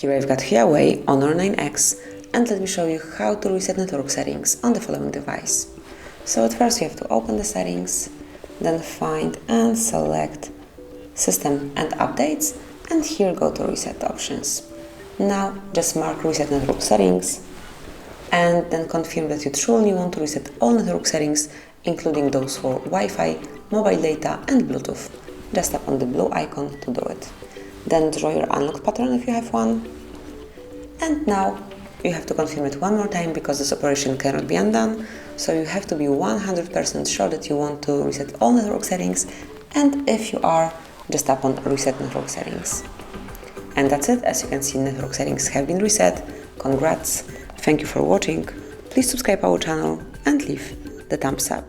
Here I've got Huawei Honor 9X, and let me show you how to reset network settings on the following device. So at first you have to open the settings, then find and select System and Updates, and here go to Reset Options. Now just mark Reset Network Settings, and then confirm that you truly want to reset all network settings, including those for Wi-Fi, mobile data and Bluetooth. Just tap on the blue icon to do it. Then draw your unlock pattern if you have one. And now you have to confirm it one more time because this operation cannot be undone. So you have to be 100% sure that you want to reset all network settings, and if you are, just tap on Reset Network Settings. And that's it. As you can see, network settings have been reset. Congrats! Thank you for watching. Please subscribe our channel and leave the thumbs up.